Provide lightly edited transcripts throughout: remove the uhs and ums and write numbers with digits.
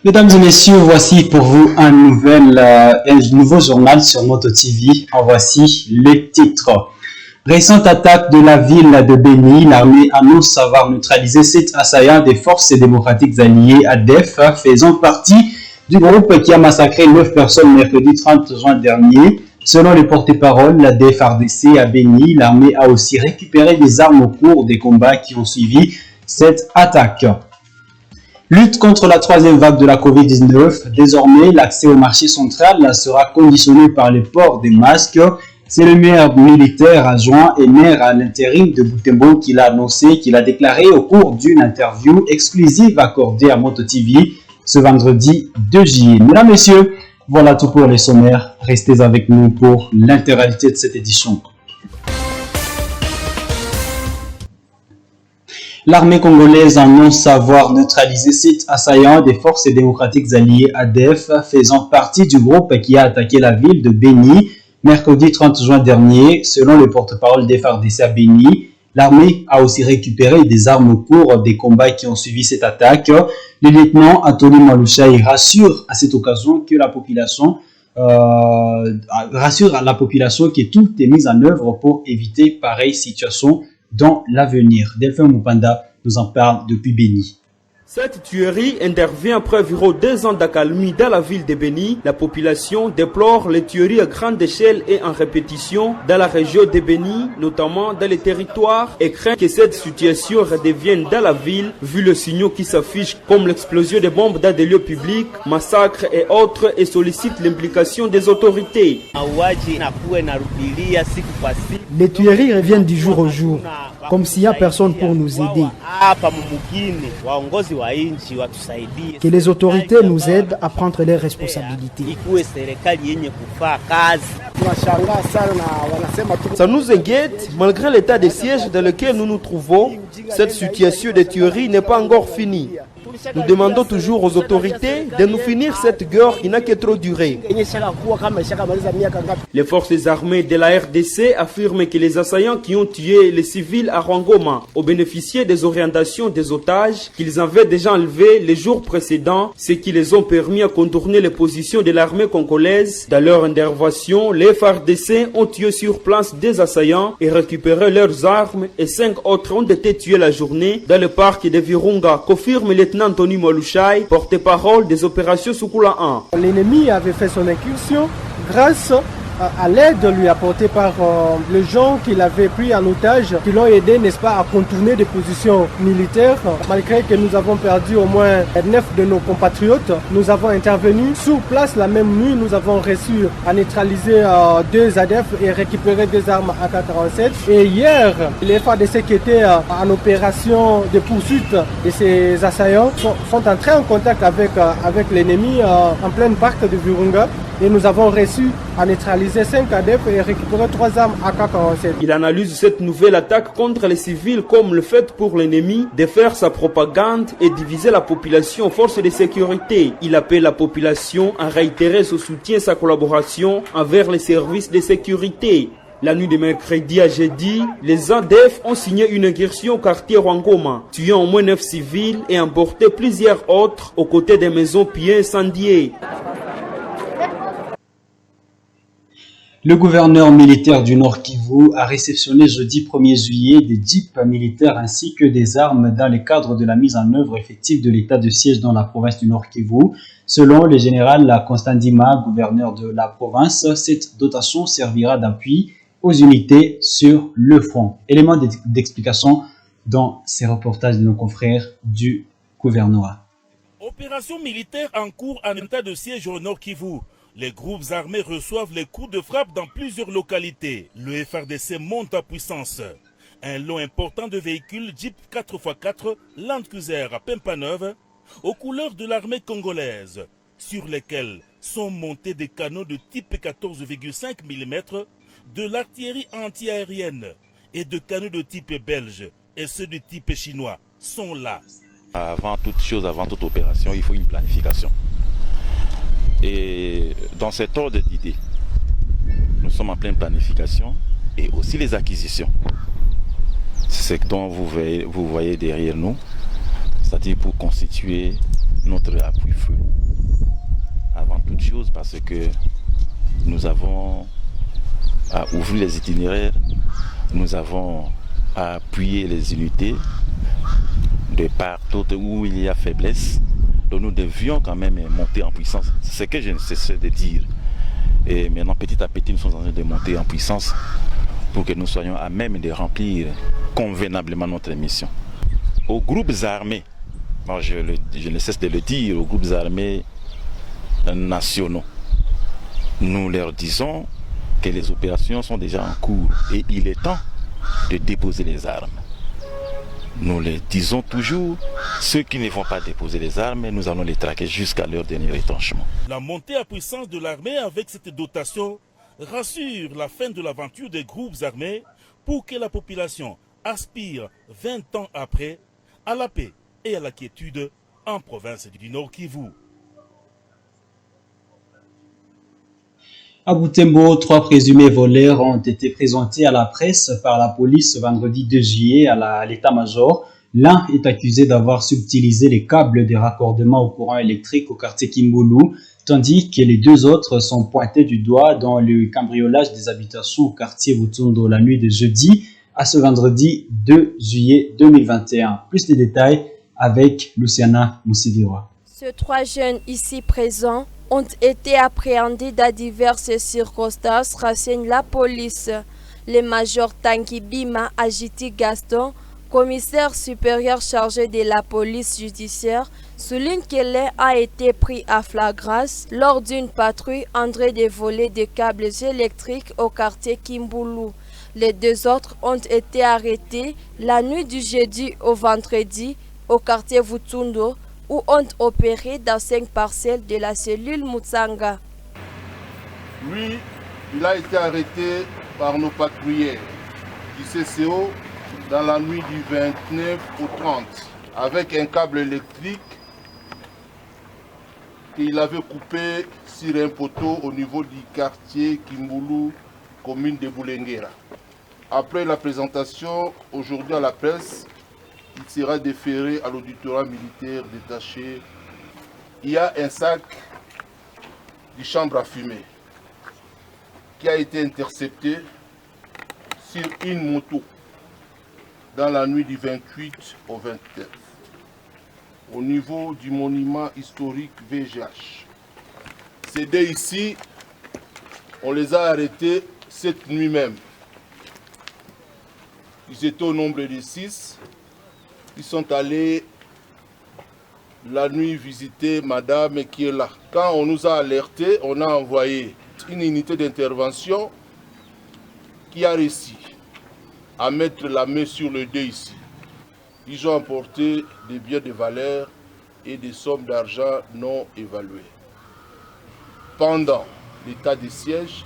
Mesdames et messieurs, voici pour vous un nouveau journal sur Moto TV. En voici les titres. Récente attaque de la ville de Beni, l'armée annonce savoir neutraliser 7 assaillants des forces démocratiques alliées ADEF, faisant partie du groupe qui a massacré 9 personnes mercredi 30 juin dernier. Selon le porte-parole de la FARDC à Beni, l'armée a aussi récupéré des armes au cours des combats qui ont suivi cette attaque. Lutte contre la troisième vague de la Covid-19. Désormais, l'accès au marché central sera conditionné par le port des masques. C'est le maire militaire adjoint et maire à l'intérim de Butembo qui l'a annoncé, qui l'a déclaré au cours d'une interview exclusive accordée à Moto TV ce vendredi 2 juillet. Mesdames, Messieurs, voilà tout pour les sommaires. Restez avec nous pour l'intégralité de cette édition. L'armée congolaise annonce avoir neutralisé 7 assaillants des forces démocratiques alliées ADEF, faisant partie du groupe qui a attaqué la ville de Beni mercredi 30 juin dernier. Selon le porte-parole des FARDC à Beni, l'armée a aussi récupéré des armes au cours des combats qui ont suivi cette attaque. Le lieutenant Anthony Malouchaï rassure à cette occasion que la population que tout est mis en œuvre pour éviter pareille situation dans l'avenir. Delphin Mupanda nous en parle depuis Beni. Cette tuerie intervient après environ 2 ans d'accalmie dans la ville de Beni. La population déplore les tueries à grande échelle et en répétition dans la région de Beni, notamment dans les territoires, et craint que cette situation redevienne dans la ville, vu le signaux qui s'affichent comme l'explosion de bombes dans des lieux publics, massacres et autres, et sollicite l'implication des autorités. Les tueries reviennent du jour au jour, comme s'il n'y a personne pour nous aider. Que les autorités nous aident à prendre leurs responsabilités. Ça nous inquiète, malgré l'état de siège dans lequel nous nous trouvons, cette situation de tuerie n'est pas encore finie. Nous demandons toujours aux autorités de nous finir cette guerre qui n'a que trop duré. Les forces armées de la RDC affirment que les assaillants qui ont tué les civils à Rwangoma ont bénéficié des orientations des otages qu'ils avaient déjà enlevés les jours précédents, ce qui les ont permis à contourner les positions de l'armée congolaise. Dans leur intervention, les FARDC ont tué sur place des assaillants et récupéré leurs armes, et 5 autres ont été tués la journée dans le parc de Virunga, confirme le lieutenant Anthony Malouchaï, porte-parole des opérations Soukula 1. L'ennemi avait fait son incursion grâce à l'aide lui apportée par les gens qu'il avait pris en otage, qui l'ont aidé, n'est-ce pas, à contourner des positions militaires. Malgré que nous avons perdu au moins 9 de nos compatriotes, nous avons intervenu sur place la même nuit. Nous avons réussi à neutraliser 2 ADF et récupérer 2 armes AK-47. Et hier, les FARDC qui étaient en opération de poursuite de ces assaillants sont entrés en contact avec l'ennemi en pleine parc de Virunga. Et nous avons réussi à neutraliser 5 ADF et récupérer 3 armes AK-47. Il analyse cette nouvelle attaque contre les civils comme le fait pour l'ennemi de faire sa propagande et diviser la population aux forces de sécurité. Il appelle la population à réitérer son soutien et sa collaboration envers les services de sécurité. La nuit de mercredi à jeudi, les ADF ont signé une incursion au quartier Rwangoma, tuant au moins 9 civils et emporté plusieurs autres aux côtés des maisons pillées et incendiées. Le gouverneur militaire du Nord Kivu a réceptionné jeudi 1er juillet des jeeps militaires ainsi que des armes dans le cadre de la mise en œuvre effective de l'état de siège dans la province du Nord Kivu. Selon le général Constant Dima, gouverneur de la province, cette dotation servira d'appui aux unités sur le front. Élément d'explication dans ces reportages de nos confrères du gouvernorat. Opération militaire en cours en état de siège au Nord Kivu. Les groupes armés reçoivent les coups de frappe dans plusieurs localités. Le FARDC monte à puissance. Un lot important de véhicules Jeep 4x4 Land Cruiser à Pempaneuve aux couleurs de l'armée congolaise, sur lesquels sont montés des canons de type 14,5 mm, de l'artillerie antiaérienne et de canons de type belge et ceux de type chinois sont là. Avant toute chose, avant toute opération, il faut une planification. Et dans cet ordre d'idées, nous sommes en pleine planification et aussi les acquisitions. C'est ce dont vous voyez derrière nous, c'est-à-dire pour constituer notre appui-feu. Avant toute chose, parce que nous avons à ouvrir les itinéraires, nous avons à appuyer les unités de partout où il y a faiblesse. Donc nous devions quand même monter en puissance. C'est ce que je ne cesse de dire. Et maintenant, petit à petit, nous sommes en train de monter en puissance pour que nous soyons à même de remplir convenablement notre mission. Aux groupes armés, je ne cesse de le dire, aux groupes armés nationaux, nous leur disons que les opérations sont déjà en cours et il est temps de déposer les armes. Nous les disons toujours, ceux qui ne vont pas déposer les armes, nous allons les traquer jusqu'à leur dernier retranchement. La montée à puissance de l'armée avec cette dotation rassure la fin de l'aventure des groupes armés pour que la population aspire 20 ans après à la paix et à la quiétude en province du Nord Kivu. À Butembo, 3 présumés voleurs ont été présentés à la presse par la police vendredi 2 juillet à l'état-major. L'un est accusé d'avoir subtilisé les câbles de raccordement au courant électrique au quartier Kimbulu, tandis que les 2 autres sont pointés du doigt dans le cambriolage des habitations au quartier Butundo la nuit de jeudi à ce vendredi 2 juillet 2021. Plus de détails avec Luciana Moussivirwa. Ces 3 jeunes ici présents ont été appréhendés dans diverses circonstances, renseigne la police. Le major Tanki Bima Agiti Gaston, commissaire supérieur chargé de la police judiciaire, souligne que l'un a été pris à flagrance lors d'une patrouille en train de voler des câbles électriques au quartier Kimbulu. Les 2 autres ont été arrêtés la nuit du jeudi au vendredi au quartier Vutundo, où ont opéré dans 5 parcelles de la cellule Mutsanga. Lui, il a été arrêté par nos patrouilleurs du CCO dans la nuit du 29 au 30 avec un câble électrique qu'il avait coupé sur un poteau au niveau du quartier Kimbulu, commune de Boulenguera. Après la présentation aujourd'hui à la presse, il sera déféré à l'auditorat militaire détaché. Il y a un sac de chambre à fumer qui a été intercepté sur une moto dans la nuit du 28 au 29 au niveau du monument historique VGH. Ces 2 ici, on les a arrêtés cette nuit même. Ils étaient au nombre de 6. Ils sont allés la nuit visiter madame qui est là. Quand on nous a alertés, on a envoyé une unité d'intervention qui a réussi à mettre la main sur le 2 ici. Ils ont emporté des biens de valeur et des sommes d'argent non évaluées. Pendant l'état de siège,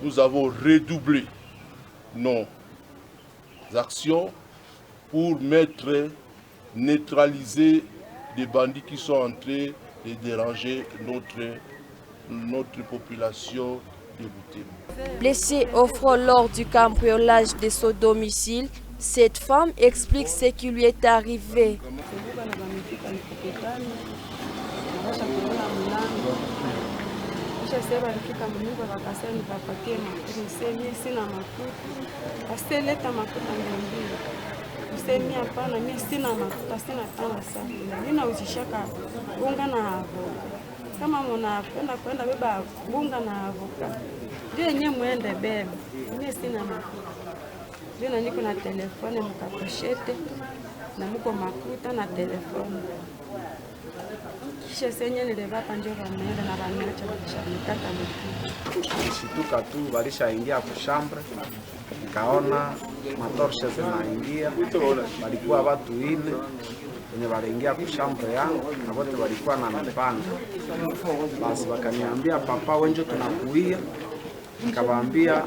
nous avons redoublé nos actions pour neutraliser des bandits qui sont en train de déranger notre population de Butembo. Blessée au front lors du cambriolage de son domicile, cette femme explique ce qui lui est arrivé. Usemi hapana, mimi sina mafuta, sina tana safi. Mimi nauzishaka bunga na avoka. Kama mnapenda kwenda beba bunga na avoka, ndio yenyewe muende beba. Mimi sina mafuta. Ndio niko na telefone mkaposhete na mko makuta na telefone. Kisha senye nilibapa ndio wameenda na wameacha kushikata mtu. Shituka tu walishaingia kushambre. Nikaona matorshe zinaingia, walikuwa watu 4 wenye waliingia kushambre yangu na wote walikuwa na mipanga. Basi wakaniambia papa, wenjo tunakuia. Nikawaambia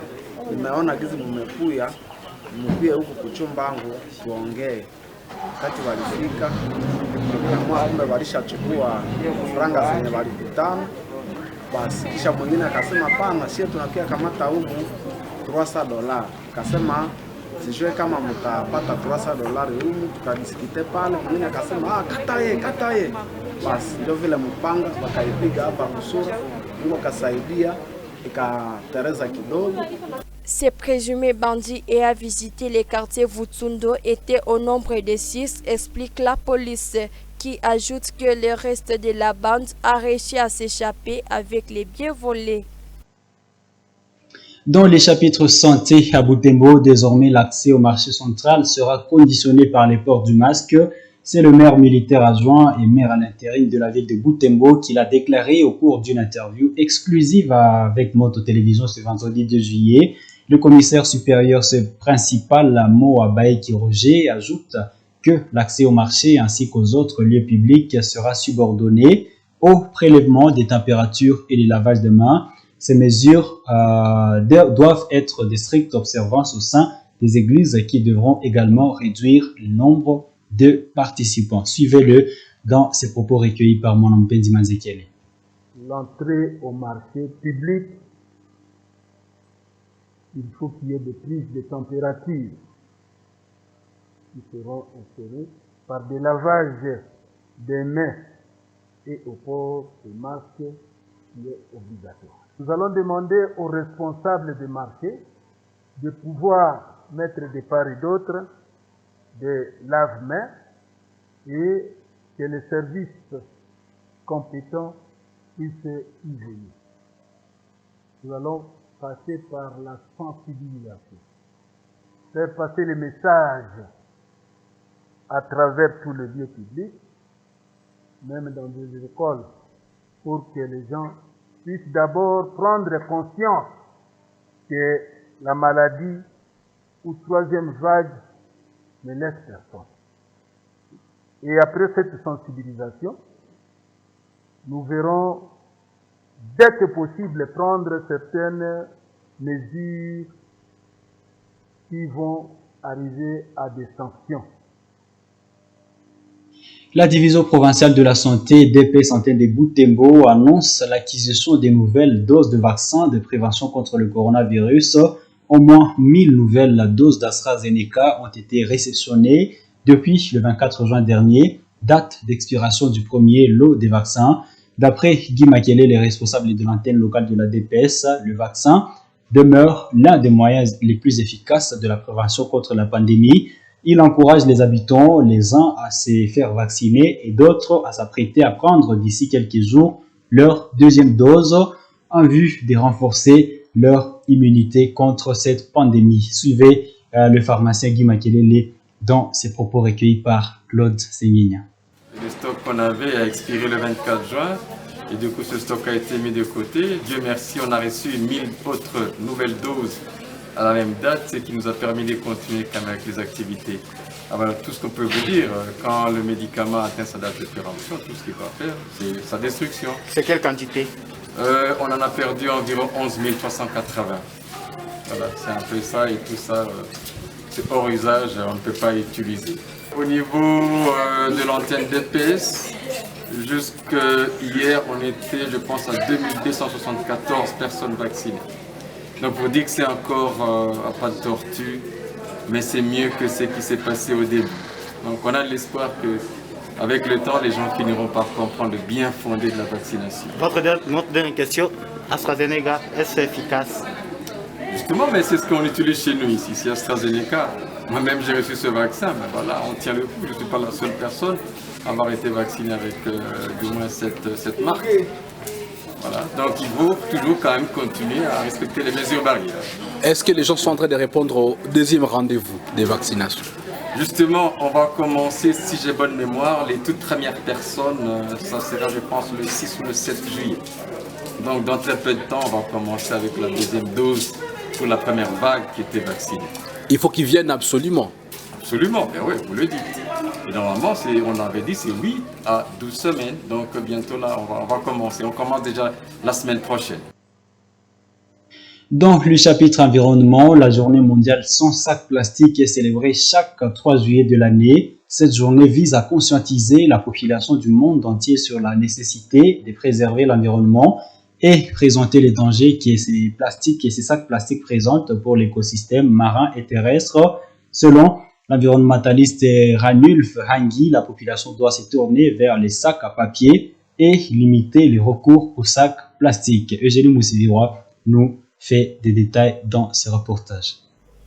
nimeona gizi mmekuya, mkuye huku kuchumba yangu tuongee. Wakati walifika, kumbe walishachukua franga zenye walikutana. Basi kisha mwingine akasema pana, sio tunakia kamata huku $300. Kasema sijue kama mtapata $300 humu, tukadiskite pale, mwingine akasema kata ye. Basi ndio vile mpanga wakaipiga hapa kusura, Mungu akasaidia ikatereza kidogo. Ces présumés bandits ayant visité les quartiers Vutsundo étaient au nombre de 6, explique la police, qui ajoute que le reste de la bande a réussi à s'échapper avec les biens volés. Dans les chapitres santé à Butembo, désormais l'accès au marché central sera conditionné par les ports du masque. C'est le maire militaire adjoint et maire à l'intérim de la ville de Butembo qui l'a déclaré au cours d'une interview exclusive avec Moto Télévision ce vendredi 2 juillet. Le commissaire supérieur principal, Moa Baeki Roger, ajoute que l'accès au marché ainsi qu'aux autres lieux publics sera subordonné au prélèvement des températures et les lavages de mains. Ces mesures doivent être de strictes observances au sein des églises qui devront également réduire le nombre de participants. Suivez-le dans ces propos recueillis par mon Mpendi Manzekele. L'entrée au marché public, il faut qu'il y ait des prises de température qui seront instaurées par des lavages des mains et au port de masque qui est obligatoire. Nous allons demander aux responsables des marchés de pouvoir mettre de part et d'autre des lave-mains et que les services compétents puissent y venir. Nous allons passer par la sensibilisation, faire passer les messages à travers tous les lieux publics, même dans des écoles, pour que les gens puissent d'abord prendre conscience que la maladie ou troisième vague ne laisse personne. Et après cette sensibilisation, nous verrons dès que possible prendre certaines mesures qui vont arriver à des sanctions. La division provinciale de la santé DP Santé de Butembo annonce l'acquisition des nouvelles doses de vaccins de prévention contre le coronavirus. Au moins 1000 nouvelles doses d'AstraZeneca ont été réceptionnées depuis le 24 juin dernier, date d'expiration du premier lot des vaccins. D'après Guy Makele, les responsables de l'antenne locale de la DPS, le vaccin demeure l'un des moyens les plus efficaces de la prévention contre la pandémie. Il encourage les habitants, les uns à se faire vacciner et d'autres à s'apprêter à prendre d'ici quelques jours leur deuxième dose en vue de renforcer leur immunité contre cette pandémie. Suivez le pharmacien Guy Makelele dans ses propos recueillis par Claude Senghigna. Le stock qu'on avait a expiré le 24 juin et du coup ce stock a été mis de côté. Dieu merci, on a reçu 1000 autres nouvelles doses à la même date, ce qui nous a permis de continuer quand même avec les activités. Alors, tout ce qu'on peut vous dire, quand le médicament atteint sa date de péremption, tout ce qu'il va faire, c'est sa destruction. C'est quelle quantité? On en a perdu environ 11 380. Voilà, c'est un peu ça et tout ça, c'est hors usage, on ne peut pas utiliser. Au niveau de l'antenne DPS, jusqu'hier, on était, je pense, à 2274 personnes vaccinées. Donc pour dire que c'est encore à pas de tortue, mais c'est mieux que ce qui s'est passé au début. Donc on a l'espoir qu'avec le temps, les gens finiront par comprendre le bien fondé de la vaccination. Notre dernière question, AstraZeneca, est-ce efficace? Justement, mais c'est ce qu'on utilise chez nous ici, c'est AstraZeneca. Moi-même j'ai reçu ce vaccin, mais voilà, on tient le coup. Je ne suis pas la seule personne à avoir été vaccinée avec du moins cette marque. Voilà. Donc il faut toujours quand même continuer à respecter les mesures barrières. Est-ce que les gens sont en train de répondre au deuxième rendez-vous des vaccinations? Justement, on va commencer, si j'ai bonne mémoire, les toutes premières personnes, ça sera je pense le 6 ou le 7 juillet. Donc dans très peu de temps, on va commencer avec la deuxième dose pour la première vague qui était vaccinée. Il faut qu'ils viennent absolument. Absolument, bien oui, vous le dites. Et normalement, on avait dit c'est 8 à 12 semaines. Donc bientôt là, on va commencer. On commence déjà la semaine prochaine. Dans le chapitre environnement, la journée mondiale sans sac plastique est célébrée chaque 3 juillet de l'année. Cette journée vise à conscientiser la population du monde entier sur la nécessité de préserver l'environnement et présenter les dangers que ces sacs plastiques présentent pour l'écosystème marin et terrestre. Selon l'environnementaliste Ranulf Hangui, la population doit se tourner vers les sacs à papier et limiter le recours aux sacs plastiques. Eugénie Moussiviroa nous fait des détails dans ce reportage.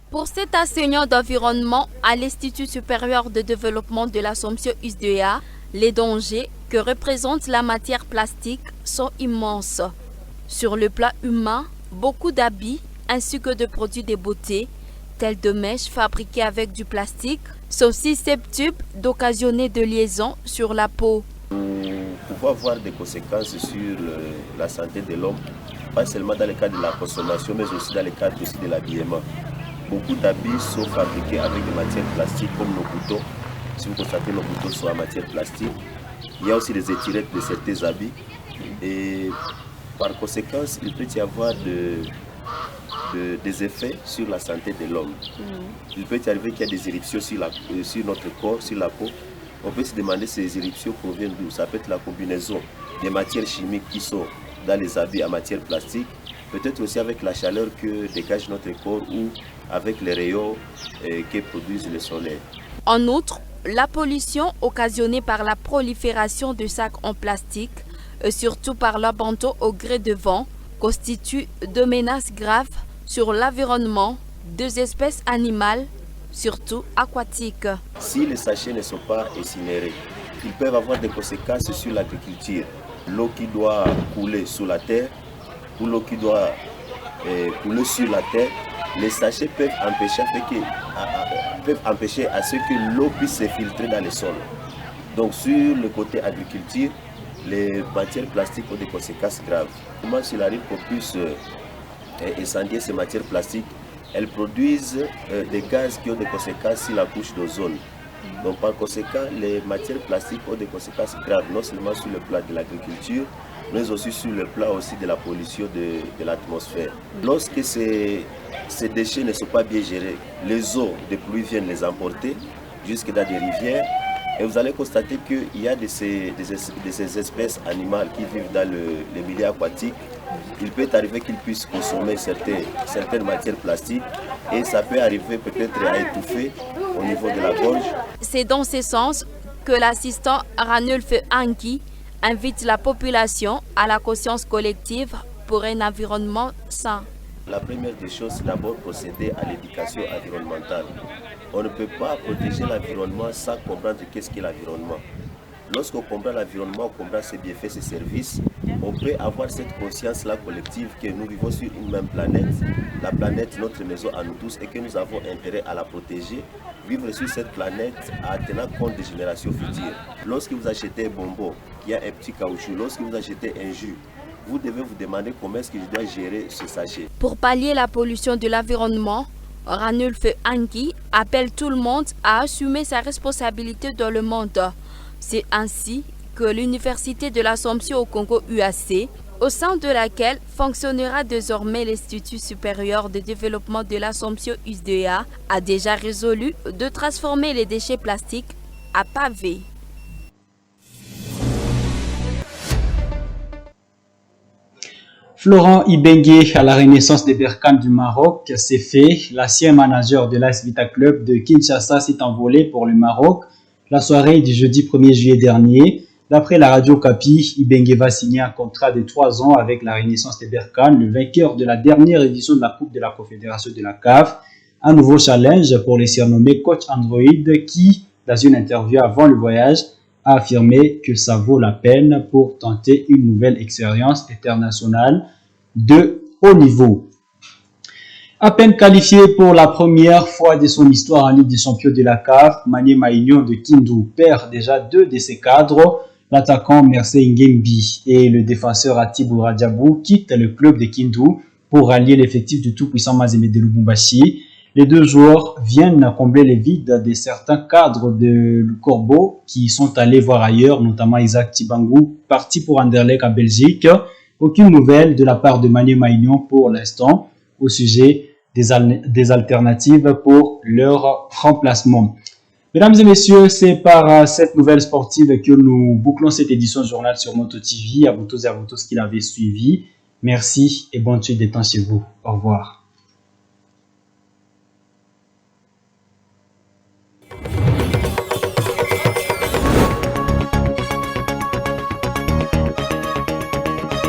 Pour cet enseignant d'environnement à l'Institut supérieur de développement de l'Assomption USDA, les dangers que représente la matière plastique sont immenses. Sur le plan humain, beaucoup d'habits ainsi que de produits de beauté, tels de mèches fabriquées avec du plastique, sont susceptibles d'occasionner des liaisons sur la peau. Nous pouvons avoir des conséquences sur la santé de l'homme, pas seulement dans le cadre de la consommation, mais aussi dans le cadre aussi de l'habillement. Beaucoup d'habits sont fabriqués avec des matières plastiques comme nos boutons. Si vous constatez, nos boutons sont en matière plastique. Il y a aussi des étirettes de certains habits. Et par conséquent, il peut y avoir des effets sur la santé de l'homme. Il peut y arriver qu'il y a des éruptions sur notre corps, sur la peau. On peut se demander si ces éruptions proviennent d'où. Ça peut être la combinaison des matières chimiques qui sont dans les habits en matière plastique. Peut-être aussi avec la chaleur que dégage notre corps ou avec les rayons que produisent le soleil. En outre, la pollution occasionnée par la prolifération de sacs en plastique, et surtout par l'abandon au gré de vent, constitue de menaces graves sur l'environnement des espèces animales, surtout aquatiques. Si les sachets ne sont pas incinérés, ils peuvent avoir des conséquences sur l'agriculture. L'eau qui doit couler sous la terre ou l'eau qui doit couler sur la terre, les sachets peuvent empêcher à ce que l'eau puisse se filtrer dans le sol. Donc sur le côté agriculture, les matières plastiques ont des conséquences graves. Comment s'il arrive qu'on puisse incendier ces matières plastiques, elles produisent des gaz qui ont des conséquences sur la couche d'ozone. Donc par conséquent, les matières plastiques ont des conséquences graves, non seulement sur le plan de l'agriculture, mais aussi sur le plan aussi de la pollution de l'atmosphère. Lorsque ces déchets ne sont pas bien gérés, les eaux de pluie viennent les emporter jusque dans des rivières. Et vous allez constater qu'il y a de ces espèces animales qui vivent dans le milieu aquatique. Il peut arriver qu'ils puissent consommer certaines matières plastiques et ça peut arriver peut-être à étouffer au niveau de la gorge. C'est dans ce sens que l'assistant Ranulf Hangui invite la population à la conscience collective pour un environnement sain. La première des choses, c'est d'abord procéder à l'éducation environnementale. On ne peut pas protéger l'environnement sans comprendre qu'est-ce qu'est l'environnement. Lorsqu'on comprend l'environnement, on comprend ses bienfaits, ses services, on peut avoir cette conscience-là collective que nous vivons sur une même planète, la planète, notre maison à nous tous, et que nous avons intérêt à la protéger, vivre sur cette planète en tenant compte des générations futures. Lorsque vous achetez un bonbon qui a un petit caoutchouc, lorsque vous achetez un jus, vous devez vous demander comment est-ce que je dois gérer ce sachet. Pour pallier la pollution de l'environnement, Ranulf Hangui appelle tout le monde à assumer sa responsabilité dans le monde. C'est ainsi que l'Université de l'Assomption au Congo UAC, au sein de laquelle fonctionnera désormais l'Institut supérieur de développement de l'Assomption USDA, a déjà résolu de transformer les déchets plastiques à pavés. Florent Ibengue à la Renaissance des Berkane du Maroc, c'est fait. L'ancien manager de l'AS Vita Club de Kinshasa s'est envolé pour le Maroc la soirée du jeudi 1er juillet dernier. D'après la radio Capi, Ibengue va signer un contrat de 3 ans avec la Renaissance des Berkane, le vainqueur de la dernière édition de la Coupe de la Confédération de la CAF. Un nouveau challenge pour les surnommés Coach Android qui, dans une interview avant le voyage, a affirmé que ça vaut la peine pour tenter une nouvelle expérience internationale de haut niveau. À peine qualifié pour la première fois de son histoire en Ligue des Champions de la CAF, Maniema Union de Kindu perd déjà 2 de ses cadres. L'attaquant Mercé Ngembi et le défenseur Atibou Radjabou quittent le club de Kindu pour rallier l'effectif du tout-puissant Mazembe de Lubumbashi. Les 2 joueurs viennent combler les vides de certains cadres de Corbeau qui sont allés voir ailleurs, notamment Isaac Tibangou, parti pour Anderlecht en Belgique. Aucune nouvelle de la part de Maniema Union pour l'instant au sujet des alternatives pour leur remplacement. Mesdames et messieurs, c'est par cette nouvelle sportive que nous bouclons cette édition journal sur Moto TV. À vous tous et à vous tous qui l'avez suivi. Merci et bonne suite des temps chez vous. Au revoir.